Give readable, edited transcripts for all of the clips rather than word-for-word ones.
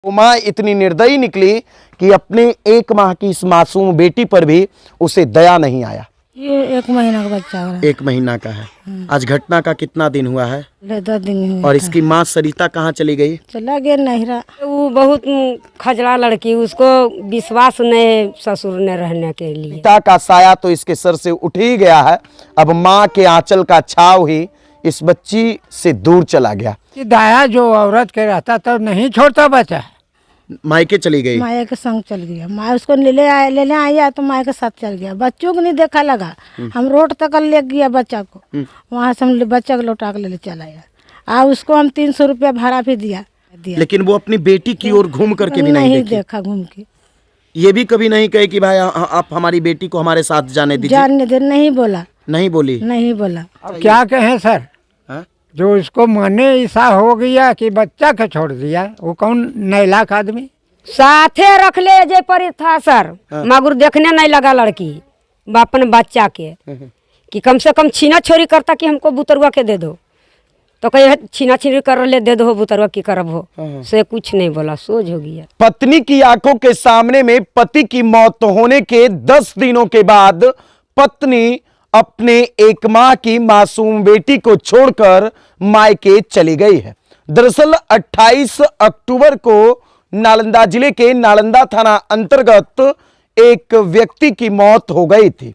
वो माँ इतनी निर्दयी निकली कि अपने 1 माह की इस मासूम बेटी पर भी उसे दया नहीं आया। ये 1 महीना का बच्चा हो रहा 1 महीना का है। आज घटना का कितना दिन हुआ है? है। 10 दिन हुए और था। इसकी माँ सरिता कहाँ चली गई? चला गया नहिरा। वो बहुत खजड़ा लड़की, उसको विश्वास नहीं ससुर ने रहने के लिए। पिता का साया तो इसके सर से उठ ही गया है। अब माँ के आंचल का छाव ही इस बच्ची से दूर चला गया। कि दाया जो औरत के रहता तो नहीं छोड़ता बच्चा। मायके चली गई। माया के संग चल गया। माया उसको लेने आया तो माया के साथ चल गया। बच्चों को नहीं देखा लगा। हम रोड तक ले गया बच्चा को। वहाँ से हम बच्चा को लौटा के ले चला आया। उसको हम 300 रुपया भाड़ा भी दिया। लेकिन वो अपनी बेटी की ओर घूम करके भी नहीं देखी। देखा घूम के। ये भी कभी नहीं कहे कि भाई आप हमारी बेटी को हमारे साथ जाने दीजिए। जाने दे नहीं बोला। नहीं बोली। नहीं बोला। अब क्या कहें सर, हाँ? जो उसको मने ऐसा हो गया कि बच्चा के छोड़ दिया, वो कौन नैलाक आदमी। साथे रख ले जे पर था सर, मगर देखने नहीं लगा लड़की अपन बच्चा के कि कम से कम छीना छोरी करता कि हमको बुतरुआ के दे दो, तो कहे छीना छीनी कर ले दे दो बुतरुआ की करब हो। से कुछ नहीं बोला, सोच हो गया। पत्नी की आंखों के सामने में पति की मौत होने के 10 दिनों के बाद पत्नी अपने 1 माह की मासूम बेटी को छोड़कर मायके चली गई है। दरअसल 28 अक्टूबर को नालंदा जिले के नालंदा थाना अंतर्गत एक व्यक्ति की मौत हो गई थी।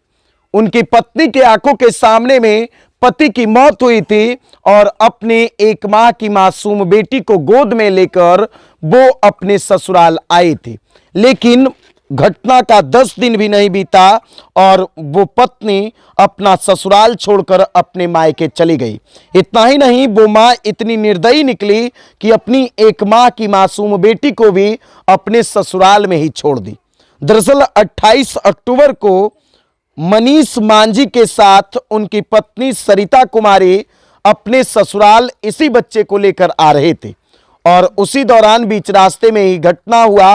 उनकी पत्नी के आंखों के सामने में पति की मौत हुई थी और अपने 1 माह की मासूम बेटी को गोद में लेकर वो अपने ससुराल आई थी। लेकिन घटना का 10 दिन भी नहीं बीता और वो पत्नी अपना ससुराल छोड़कर अपने मायके चली गई। इतना ही नहीं, वो माँ इतनी निर्दयी निकली कि अपनी 1 माह की मासूम बेटी को भी अपने ससुराल में ही छोड़ दी। दरअसल 28 अक्टूबर को मनीष मांझी के साथ उनकी पत्नी सरिता कुमारी अपने ससुराल इसी बच्चे को लेकर आ रहे थे और उसी दौरान बीच रास्ते में ही घटना हुआ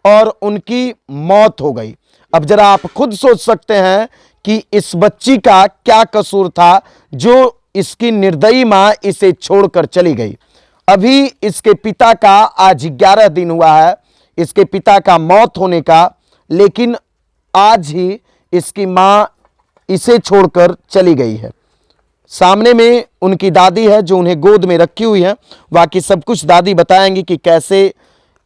और उनकी मौत हो गई। अब जरा आप खुद सोच सकते हैं कि इस बच्ची का क्या कसूर था जो इसकी निर्दयी मां इसे छोड़कर चली गई। अभी इसके पिता का आज 11 दिन हुआ है, इसके पिता का मौत होने का, लेकिन आज ही इसकी मां इसे छोड़कर चली गई है। सामने में उनकी दादी है जो उन्हें गोद में रखी हुई है। बाकी सब कुछ दादी बताएंगी कि कैसे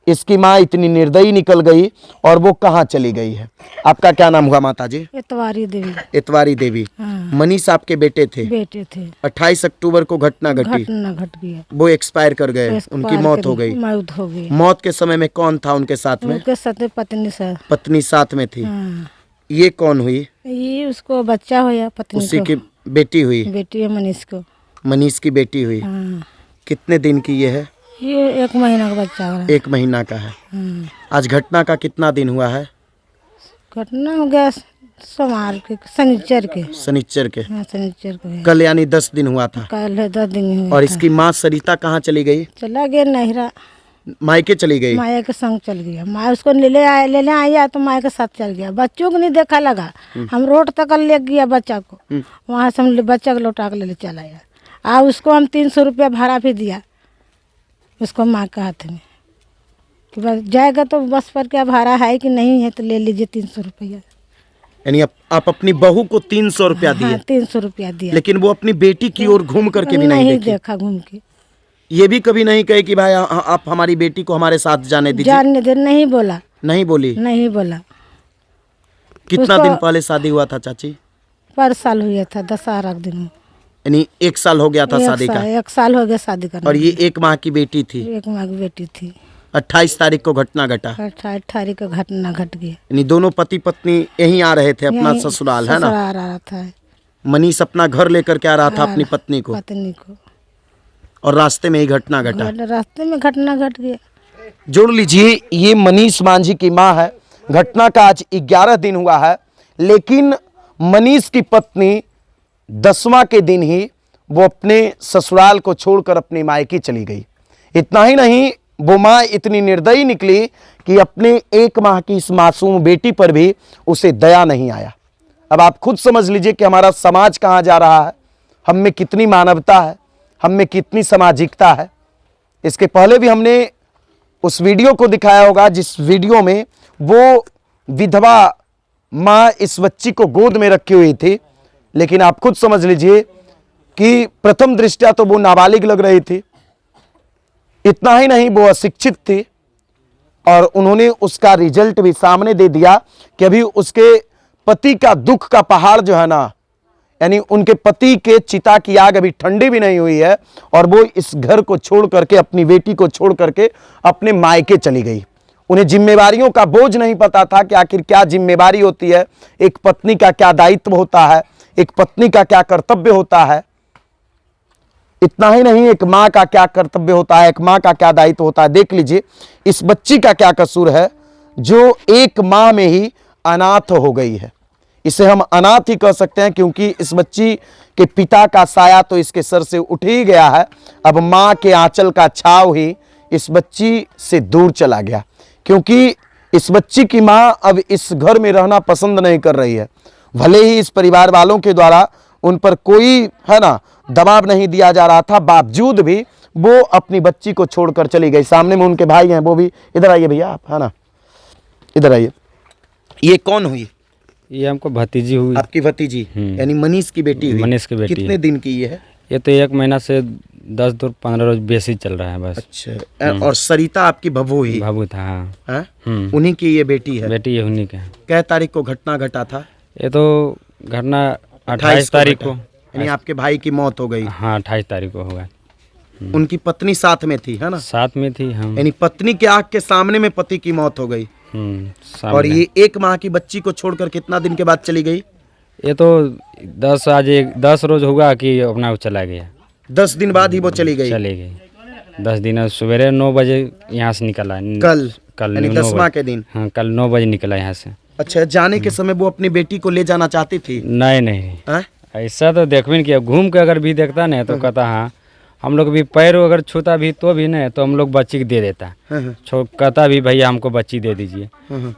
इसकी माँ इतनी निर्दयी निकल गई और वो कहाँ चली गई है। आपका क्या नाम हुआ माता जी? इतवारी देवी। इतवारी देवी। हाँ। मनीष आपके बेटे थे? बेटे थे। 28 अक्टूबर को घटना घटी। घटना घट गया। वो एक्सपायर कर गए, उनकी मौत हो गई। मौत हो गई। मौत के समय में कौन था उनके साथ में? उनके साथ पत्नी से। पत्नी साथ में थी। हाँ। ये कौन हुई? ये उसको बच्चा होया, पत्नी उसी को। की बेटी हुई? बेटी है मनीष को। मनीष की बेटी हुई। हाँ। कितने दिन की ये है? ये 1 महीना का बच्चा हो रहा है। 1 महीना का है। आज घटना का कितना दिन हुआ है? घटना हो गया सोमवार के, शनिचर के। शनिचर के। हाँ, शनिचर को। कल यानी 10 दिन हुआ था। कल है 10 दिन हुए और था। इसकी माँ सरिता कहाँ चली गई? चला गया नहिरा। मायके चली गई। माया के संग चल गया। माया उसको लेने आया तो माया के साथ चल गया। बच्चों को नहीं देखा लगा। हम रोड तक ले गया बच्चा को। वहाँ से हम बच्चा को लौटा के ले चला आया। उसको हम 300 रुपया भाड़ा भी दिया उसको माँ के हाथ में कि बस जाएगा तो बस पर क्या भाड़ा है कि नहीं है तो ले लीजिए 300 रुपया। यानी आप अपनी बहू को 300 रुपया दिए? हाँ, 300 रुपया दिया। लेकिन वो अपनी बेटी की ओर घूम करके भी नहीं देखी। देखा घूम के। ये भी कभी नहीं कहे कि भाई आप हमारी बेटी को हमारे साथ जाने दीजिए? जाने दे नहीं बोला। नहीं बोली? नहीं बोला। कितना दिन पहले शादी हुआ था चाची? पर साल हुआ था, दशहरा के दिन। यानी 1 साल हो गया था शादी का? 1 साल हो गया शादी करने। और ये 1 माह की बेटी थी? 1 माह की बेटी थी। 28 तारीख को घटना घटा। 28 को घटना घट गया। यानी दोनों पति पत्नी यहीं आ रहे थे अपना ससुराल, है ना? ससुराल आ रहा था। मनीष अपना घर लेकर के आ रहा था अपनी पत्नी को, और रास्ते में ही घटना घटा। रास्ते में घटना घट गया। जोड़ लीजिए, ये मनीष मांझी की मां है। घटना का आज 11 दिन हुआ है, लेकिन मनीष की पत्नी 10वां के दिन ही वो अपने ससुराल को छोड़कर अपनी मायके चली गई। इतना ही नहीं, वो मां इतनी निर्दयी निकली कि अपने 1 माह की इस मासूम बेटी पर भी उसे दया नहीं आया। अब आप खुद समझ लीजिए कि हमारा समाज कहाँ जा रहा है, हम में कितनी मानवता है, हम में कितनी सामाजिकता है। इसके पहले भी हमने उस वीडियो को दिखाया होगा जिस वीडियो में वो विधवा माँ इस बच्ची को गोद में रखी हुई थी। लेकिन आप खुद समझ लीजिए कि प्रथम दृष्टया तो वो नाबालिग लग रही थी, इतना ही नहीं वो अशिक्षित थी, और उन्होंने उसका रिजल्ट भी सामने दे दिया कि अभी उसके पति का दुख का पहाड़ जो है ना, यानी उनके पति के चिता की आग अभी ठंडी भी नहीं हुई है, और वो इस घर को छोड़ करके, अपनी बेटी को छोड़ करके अपने मायके चली गई। उन्हें जिम्मेवारियों का बोझ नहीं पता था कि आखिर क्या जिम्मेवारी होती है, एक पत्नी का क्या दायित्व होता है, एक पत्नी का क्या कर्तव्य होता है। इतना ही नहीं, एक माँ का क्या कर्तव्य होता है, एक माँ का क्या दायित्व होता है। देख लीजिए इस बच्ची का क्या कसूर है जो एक माह में ही अनाथ हो गई है। इसे हम अनाथ ही कह सकते हैं, क्योंकि इस बच्ची के पिता का साया तो इसके सर से उठ ही गया है। अब माँ के आंचल का छाव ही इस बच्ची से दूर चला गया, क्योंकि इस बच्ची की माँ अब इस घर में रहना पसंद नहीं कर रही है। भले ही इस परिवार वालों के द्वारा उन पर कोई है ना दबाव नहीं दिया जा रहा था, बावजूद भी वो अपनी बच्ची को छोड़कर चली गई। सामने में उनके भाई हैं, वो भी इधर आइए भैया आप, है ना, इधर आइए। ये कौन हुई? ये हमको भतीजी हुई। आपकी भतीजी यानी मनीष की बेटी हुई? मनीष की बेटी। कितने दिन की ये है? ये तो 1 महीना से 10-15 रोज बेसी चल रहा है बस। अच्छा, और सरिता आपकी भभू ही? भाभू था हाँ। हाँ? उन्हीं की ये बेटी है? बेटी ये उन्हीं के है। क्या तारीख को घटना घटा था? ये तो घटना 28 तारीख को, यानी आपके भाई की मौत हो गई? हाँ 28 तारीख को होगा। उनकी पत्नी साथ में थी, है ना? साथ में थी हम। यानी पत्नी के आंख के सामने में पति की मौत हो गई। और ये 1 माह की बच्ची को छोड़कर कितना दिन के बाद चली गई? ये तो 10 रोज हुआ कि अपना वो चला गया। 10 दिन बाद ही वो चली गई? चली गई 10 दिन। सवेरे 9 बजे यहाँ से निकला। कल यानी 10वां के दिन? हाँ कल 9 बजे निकला यहाँ से। अच्छा, जाने के समय वो अपनी बेटी को ले जाना चाहती थी? नहीं हाँ? ऐसा तो देखो नहीं किया। घूम के अगर भी देखता नहीं तो कहता हाँ, हम लोग भी पैर अगर छूता भी तो भी नहीं तो हम लोग बच्ची को दे देता। कहता भी भैया हमको बच्ची दे दीजिए,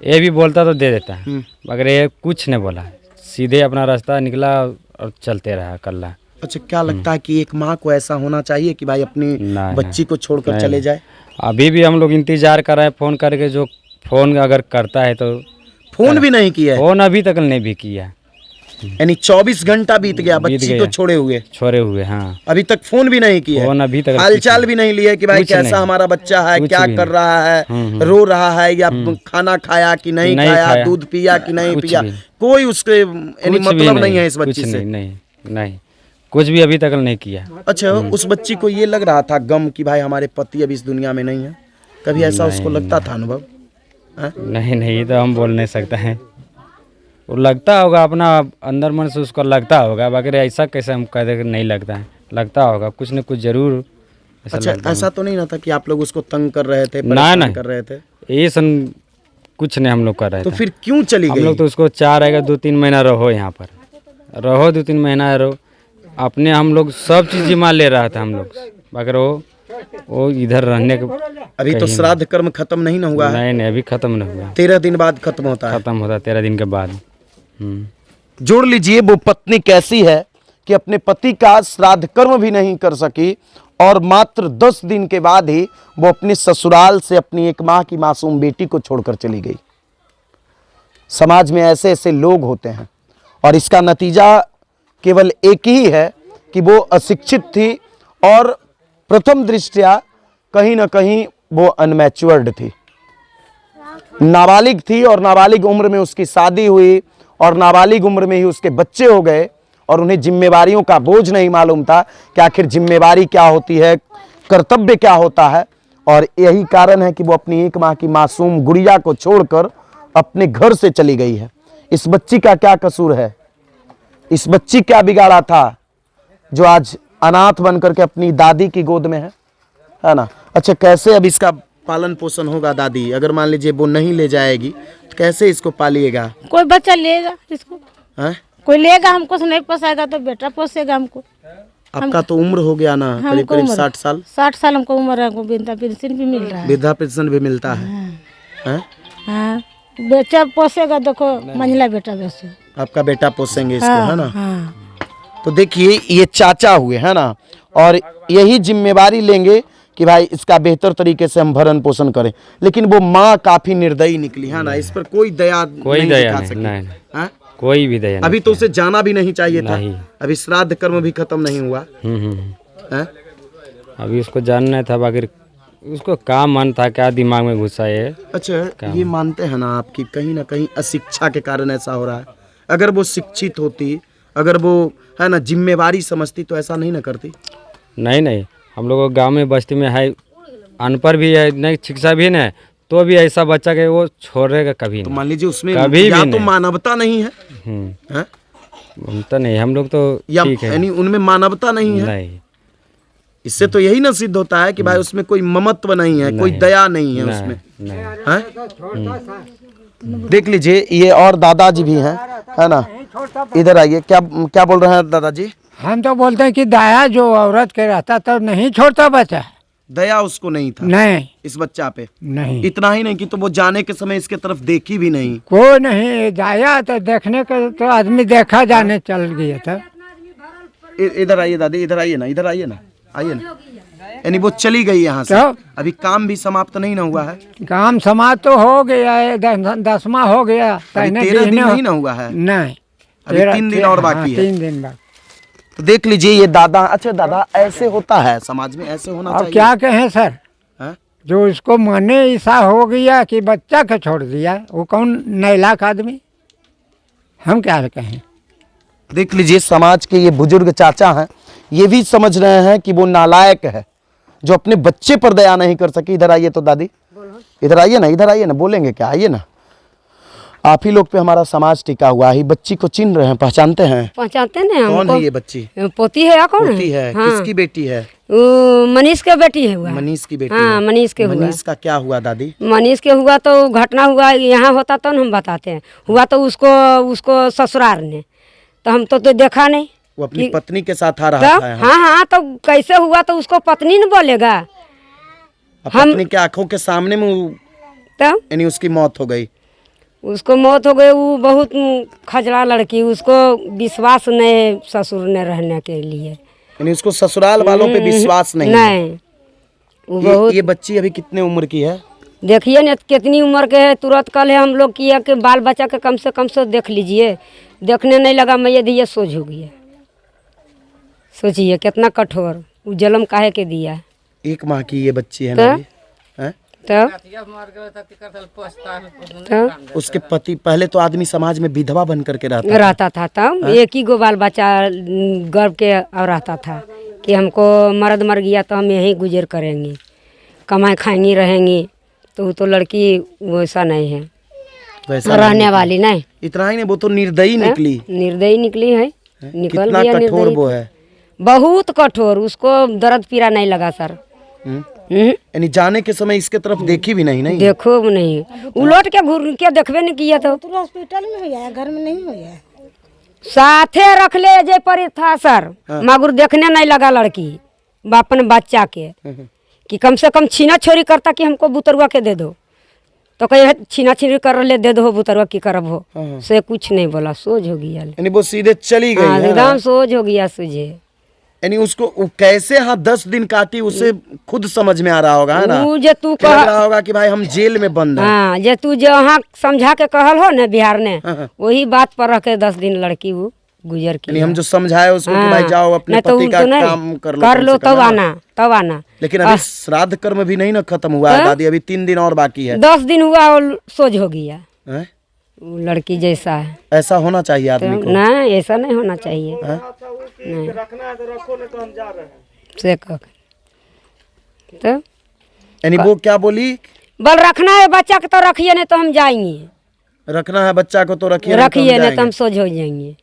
ये भी बोलता तो दे देता, मगर ये कुछ नहीं बोला, सीधे अपना रास्ता निकला और चलते रहा कल्ला। अच्छा, क्या लगता है कि एक माँ को ऐसा होना चाहिए कि भाई अपनी बच्ची को छोड़कर चले जाए? अभी भी हम लोग इंतजार कर रहे हैं फोन करके, जो फोन अगर करता है तो। फोन भी नहीं किया? फोन अभी तक नहीं भी किया। यानी 24 घंटा बीत गया बच्ची को छोड़े हुए? हाँ, अभी तक फोन भी नहीं किया? फोन अभी तक हालचाल भी नहीं लिया कि भाई कैसा हमारा बच्चा है, क्या कर रहा है, रो रहा है या खाना खाया कि नहीं खाया, दूध पिया कि नहीं पिया, कोई उसके यानी मतलब नहीं है इस बच्ची से? नहीं, कुछ भी अभी तक नहीं किया। अच्छा, उस बच्ची को ये लग रहा था गम कि भाई हमारे पति अभी इस दुनिया में नहीं है? कभी ऐसा उसको लगता था अनुभव? नहीं, तो हम बोल नहीं सकते हैं। वो लगता होगा अपना अंदर मन से, उसको लगता होगा, बाकी ऐसा कैसे हम कह दें नहीं लगता है, लगता होगा कुछ न कुछ जरूर। अच्छा, ऐसा तो नहीं ना था कि आप लोग उसको तंग कर रहे थे, परेशान कर रहे थे? ये सन कुछ नहीं हम लोग कर रहे थे। तो फिर क्यों चली गई? हम लोग तो उसको चाह रहे 2-3 महीना रहो यहाँ पर, रहो 2-3 महीना रहो। अपने हम लोग सब चीज़ जिम्मा ले रहा था हम लोग, मगर वो इधर रहने के। अभी तो श्राद्ध कर्म खत्म नहीं ना हुआ? नहीं, अभी खत्म नहीं हुआ। 13 दिन बाद खत्म होता है? खत्म होता 13 दिन के बाद। जोड़ लीजिए वो पत्नी कैसी है कि अपने पति का श्राद्ध कर्म भी नहीं कर सकी, और मात्र 10 दिन के बाद ही वो अपने ससुराल से अपनी 1 माह की मासूम बेटी को छोड़कर चली गई। समाज में ऐसे ऐसे लोग होते हैं, और इसका नतीजा केवल एक ही है कि वो अशिक्षित थी, और प्रथम दृष्टया कहीं ना कहीं वो अनमैच्योर्ड थी, नाबालिग थी, और नाबालिग उम्र में उसकी शादी हुई, और नाबालिग उम्र में ही उसके बच्चे हो गए, और उन्हें जिम्मेवारियों का बोझ नहीं मालूम था कि आखिर जिम्मेवारी क्या होती है, कर्तव्य क्या होता है। और यही कारण है कि वो अपनी 1 माह की मासूम गुड़िया को छोड़कर अपने घर से चली गई है। इस बच्ची का क्या कसूर है? इस बच्ची क्या बिगाड़ा था जो आज अनाथ बनकर के अपनी दादी की गोद में है ना? अच्छा, कैसे अब इसका पालन पोषण होगा दादी? अगर मान लीजिए वो नहीं ले जाएगी तो कैसे इसको पालिएगा? कोई बच्चा लेगा इसको? है? कोई लेगा, हमको नहीं पोसाएगा तो बेटा पोसेगा हमको। आपका तो उम्र हो गया ना, करीब करीब 60 साल? 60 साल हमको उम्र है, हमको वृद्धा पेंशन भी मिल रहा है। वृद्धा पेंशन भी मिलता है? हाँ, बेटा पोसेगा, देखो मंझला बेटा वैसे आपका बेटा पोसेंगे इसको, है ना? हाँ। तो देखिए ये चाचा हुए, है ना, और यही जिम्मेवारी लेंगे कि भाई इसका बेहतर तरीके से हम भरण पोषण करें, लेकिन वो माँ काफी निर्दयी निकली है ना, इस पर कोई दया कोई नहीं दया दिखा नहीं, सकी। नहीं, हाँ? कोई भी दया अभी तो उसे जाना भी नहीं चाहिए था, नहीं। अभी श्राद्ध कर्म भी खत्म नहीं हुआ। हाँ? अभी उसको जानना था, बाकी उसको क्या मन था, क्या दिमाग में घुसा है। अच्छा, ये मानते हैं ना आप कि कहीं ना कहीं अशिक्षा के कारण ऐसा हो रहा है? अगर वो शिक्षित होती, अगर वो है ना जिम्मेवारी समझती तो ऐसा नहीं ना करती। नहीं, हम लोग गांव में बस्ती में है, अनपढ़ भी है, नहीं शिक्षा भी नहीं, तो भी ऐसा बच्चा के वो छोड़ेगा कभी तो नहीं। मान लीजिए उसमें कभी या भी तो नहीं। मानवता नहीं है, हैं? तो नहीं, हम लोग तो या ठीक है। यानी उनमें मानवता नहीं है। नहीं, इससे तो यही ना सिद्ध होता है कि भाई उसमें कोई ममत्व नहीं है, कोई दया नहीं है उसमें। नहीं। हैं? देख लीजिए ये और दादाजी भी हैं, है ना, इधर आइए। क्या क्या बोल रहे हैं दादाजी? हम तो बोलते हैं कि दया जो औरत के रहता तो नहीं छोड़ता बच्चा। दया उसको नहीं था नहीं इस बच्चा पे। नहीं, इतना ही नहीं कि तो वो जाने के समय इसके तरफ देखी भी नहीं। कोई नहीं जाया तो देखने के तो आदमी देखा जाने चल गया था। इधर आइए दादी, इधर आइए ना, इधर आइए ना, आइए ना। यानी वो चली गई यहाँ से, तो अभी काम भी समाप्त नहीं ना हुआ है। काम समाप्त तो हो गया है, 10वां हो गया। अभी 13 दिन नहीं ना हुआ है, नहीं, अभी 3 दिन और बाकी है। 3 दिन बाद। तो देख लीजिए ये दादा। अच्छा दादा, ऐसे होता है समाज में, ऐसे होना अब चाहिए। क्या कहें सर, हैं? जो उसको मने ऐसा हो गया कि बच्चा को छोड़ दिया, वो कौन नालायक आदमी, हम क्या कहें। देख लीजिए समाज के ये बुजुर्ग चाचा हैं, ये भी समझ रहे हैं कि वो नालायक है जो अपने बच्चे पर दया नहीं कर सकी। इधर आइए तो दादी, इधर आइए ना, इधर आइए ना, बोलेंगे क्या, आइए ना। आप ही लोग पे हमारा समाज टिका हुआ है। बच्ची को चिन्ह रहे हैं, पहचानते हैं? पहचानते ना कौन हमको। है ये बच्ची? पोती है या कौन पोती है? हाँ। किसकी बेटी है? वो मनीष के बेटी है हुआ। मनीष की बेटी हाँ, है। मनीष के हुआ। मनीष का क्या हुआ दादी? मनीष के हुआ तो घटना हुआ यहाँ होता तो हम बताते हैं। हुआ तो उसको ससुराल ने, तो हम तो देखा नहीं। वो अपनी पत्नी के साथ आ तो रहा था यहाँ। हाँ, तो कैसे हुआ तो उसको पत्नी न बोलेगा। अब पत्नी के आंखों के सामने में तो यानी उसकी मौत हो गई। उसको मौत हो गई। वो बहुत खजरा लड़की, उसको विश्वास नहीं ससुर ने रहने के लिए। यानी उसको ससुराल वालों पे विश्वास नहीं है। नहीं, वो बहुत। ये बच्ची अभी कितने उम्र की है? देखिए ना कितनी उम्र के है। तुरंत कल है हम लोग किया कि बाल बच्चा के कम से कम से देख लीजिए, देखने नहीं लगा मैं दिए सोच हो गया। सोचिए कितना कठोर, वो जन्म काहे के दिया। 1 माह की ये बच्ची है तो? ना अभी? हैं? तो उसके पति पहले तो आदमी समाज में विधवा बन करके रहता था, तब एक ही गो बाल बच्चा गर्भ के और रहता था कि हमको मर्द मर गया तो हम यहीं गुजर करेंगे, कमाई खाएंगी रहेंगी। तो वो तो लड़की वैसा नहीं है, वैसा रहने वाली नहीं। इतना ही नहीं, वो तो निर्दयी निकली। निर्दयी निकली है, निकल कितना गया कठोर निर्दयी। वो है। बहुत कठोर, उसको दर्द पीड़ा नहीं लगा सर। यानी जाने के समय इसके तरफ देखी भी नहीं। देखो नहीं, उलट के घूर के देखबे नहीं किया। तो हॉस्पिटल में हुआ है, घर में नहीं हुआ है। साथे रख ले जे पर था सर, मगर देखने नहीं लगा लड़की अपन बच्चा के कि कम से कम छीना छोरी करता कि हमको बुतरुआ के दे दो, तो कहे छीना छीनी कर ले दे दो बुतरुआ की करब हो। से कुछ नहीं बोला, सोच हो गया। यानी वो सीधे चली गई हाँ, है। एकदम सोच हो गया सुझे। यानी उसको वो कैसे 10 दिन काटी उसे खुद समझ में आ रहा होगा, है ना? ऊ जे तू लग रहा होगा कि भाई हम जेल में बंद हैं। हाँ, जे तू जो वहाँ समझा के कहल हो ना बिहार ने, वही बात पर रह के 10 दिन लड़की वो गुजर की। यानी हम जो समझाए उसको कि भाई जाओ अपने नहीं तो पति का तो नहीं, काम कर लो, कर कम लो से कम, तब है ना? आना, तब आना। लेकिन अभी श्राद्ध कर्म भी नहीं ना खत्म हुआ है दादी, अभी 3 दिन और बाकी है। 10 दिन हुआ और सोच हो गया। हैं? वो लड़की जैसा है ऐसा होना चाहिए आदमी को। नहीं, ऐसा नहीं होना चाहिए। हैं? नहीं से कह के। तो यानी वो क्या बोली? बल रखना है बच्चा के तो रखिए, नहीं तो हम जाएंगे। रखना है बच्चा को तो रखिए, रखिए नहीं तो हम सोच हो जाएंगे।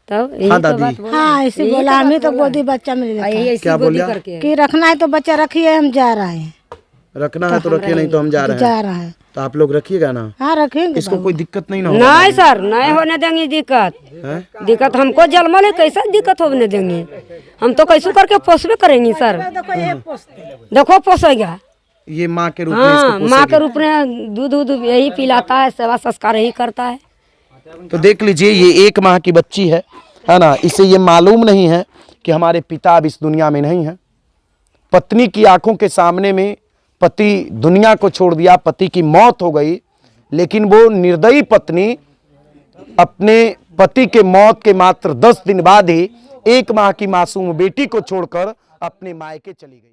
तब यही हाँ, तो दादी। बात बोला। हाँ, ऐसे बोला, हमें तो गोदी बच्चा मिल यही गया ऐसी क्या गोदी बोला? करके। कि रखना है तो बच्चा रखिए, हम जा रहे हैं। रखना है तो रखिए, नहीं तो हम जा रहे जा हैं। रहे हैं। तो आप लोग रखिएगा ना, हाँ, रखेंगे। इसको कोई दिक्कत नहीं ना होगा? नहीं सर, नहीं होने देंगे दिक्कत। हैं? दिक्कत हमको जन्मल है, कैसा दिक्कत होने देंगे? हम तो कैसे करके पोसबे करेंगे सर। देखो पोसेगा। ये माँ के रूप में हाँ, इसको माँ के पोसेगी। रूप में दूध यही पिलाता है, सेवा संस्कार यही करता है। तो देख लीजिए ये 1 माह की बच्ची है ना? इसे ये मालूम नहीं है कि हमारे पिता अब इस दुनिया में नहीं है। पत्नी की आंखों के सामने में पति दुनिया को छोड़ दिया, पति की मौत हो गई, लेकिन वो निर्दयी पत्नी अपने पति के मौत के मात्र 10 दिन बाद ही 1 माह की मासूम बेटी को छोड़कर अपने मायके चली गई।